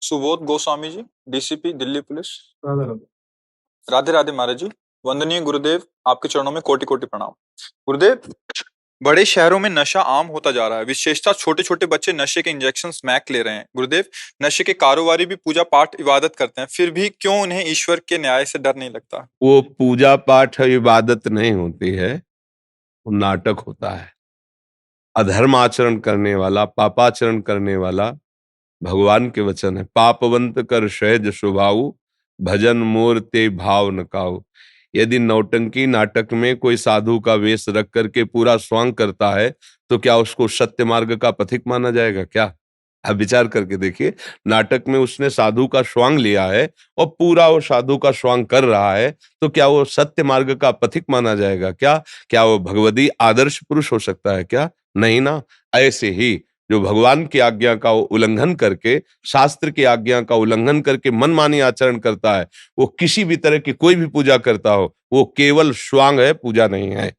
Subodh Goswami ji, DCP Delhi police. Radha Radha. Radhe Radhe महाराज जी। वंदनीय गुरुदेव, आपके चरणों में कोटि कोटि प्रणाम। गुरुदेव, बड़े शहरों में नशा आम होता जा रहा है, विशेषतः छोटे छोटे बच्चे नशे के इंजेक्शन मैक ले रहे हैं। गुरुदेव, नशे के कारोबारी भी पूजा पाठ इबादत करते हैं, फिर भी क्यों उन्हें ईश्वर के न्याय से डर नहीं लगता? वो पूजा पाठ इबादत नहीं होती है, वो नाटक होता है। अधर्म आचरण करने वाला, पापाचरण करने वाला, भगवान के वचन है, पापवंत कर सहज स्वभाव, भजन मोर ते भाव न काऊ। यदि नौटंकी नाटक में कोई साधु का वेश रख करके पूरा स्वांग करता है, तो क्या उसको सत्य मार्ग का पथिक माना जाएगा क्या? आप विचार करके देखिए, नाटक में उसने साधु का स्वांग लिया है और पूरा वो साधु का स्वांग कर रहा है, तो क्या वो सत्य मार्ग का पथिक माना जाएगा क्या? क्या वो भगवदी आदर्श पुरुष हो सकता है क्या? नहीं ना। ऐसे ही जो भगवान की आज्ञा का उल्लंघन करके, शास्त्र की आज्ञा का उल्लंघन करके मनमानी आचरण करता है, वो किसी भी तरह की कोई भी पूजा करता हो, वो केवल स्वांग है, पूजा नहीं है।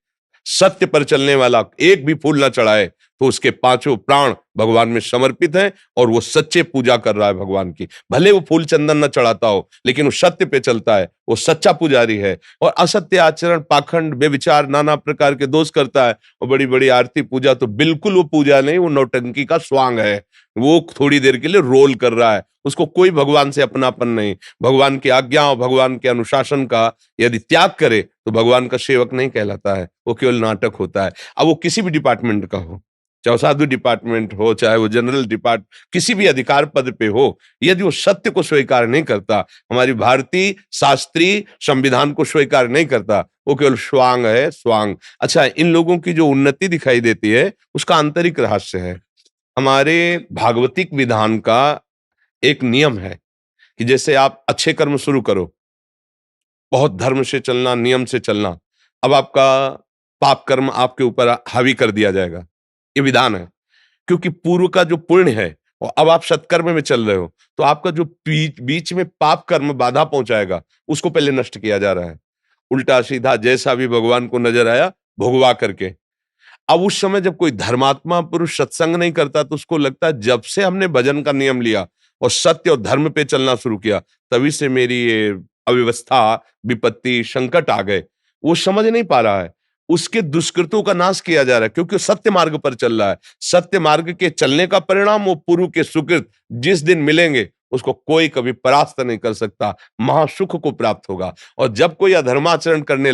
सत्य पर चलने वाला एक भी फूल न चढ़ाए तो उसके पांचों प्राण भगवान में समर्पित हैं और वो सच्चे पूजा कर रहा है भगवान की। भले वो फूल चंदन न चढ़ाता हो, लेकिन वो सत्य पे चलता है, वो सच्चा पुजारी है। और असत्य आचरण, पाखंड, बेविचार, नाना प्रकार के दोष करता है और बड़ी बड़ी आरती पूजा, तो बिल्कुल वो पूजा नहीं, वो नौटंकी का स्वांग है। वो थोड़ी देर के लिए रोल कर रहा है, उसको कोई भगवान से अपनापन नहीं। भगवान की आज्ञा और भगवान के अनुशासन का यदि त्याग करे तो भगवान का सेवक नहीं कहलाता है, वो केवल नाटक होता है। अब वो किसी भी डिपार्टमेंट का हो, चाहे साधु डिपार्टमेंट हो, चाहे वो जनरल डिपार्ट, किसी भी अधिकार पद पे हो, यदि वो सत्य को स्वीकार नहीं करता, हमारी भारतीय शास्त्रीय संविधान को स्वीकार नहीं करता, वो केवल स्वांग है, स्वांग। अच्छा, इन लोगों की जो उन्नति दिखाई देती है, उसका आंतरिक रहस्य है। हमारे भागवतिक विधान का एक नियम है कि जैसे आप अच्छे कर्म शुरू करो, बहुत धर्म से चलना, नियम से चलना, अब आपका पाप कर्म आपके ऊपर हावी कर दिया जाएगा, ये विधान है। क्योंकि पूर्व का जो पुण्य है और अब आप सत्कर्म में चल रहे हो, तो आपका जो बीच में पाप कर्म बाधा पहुंचाएगा, उसको पहले नष्ट किया जा रहा है। उल्टा सीधा जैसा भी भगवान को नजर आया, भोगवा करके। अब उस समय जब कोई धर्मात्मा पुरुष सत्संग नहीं करता, तो उसको लगता है जब से हमने भजन का नियम लिया और सत्य और धर्म पे चलना शुरू किया, तभी से मेरी ये अव्यवस्था, विपत्ति, संकट आ गए। वो समझ नहीं पा रहा है, उसके दुष्कृतों का नाश किया जा रहा है, क्योंकि सत्य मार्ग पर चल रहा है। सत्य मार्ग के चलने का परिणाम वो पूर्व के सुकृत जिस दिन मिलेंगे, उसको कोई कभी परास्त नहीं कर सकता, महासुख को प्राप्त होगा। और जब कोई अधर्माचरण करने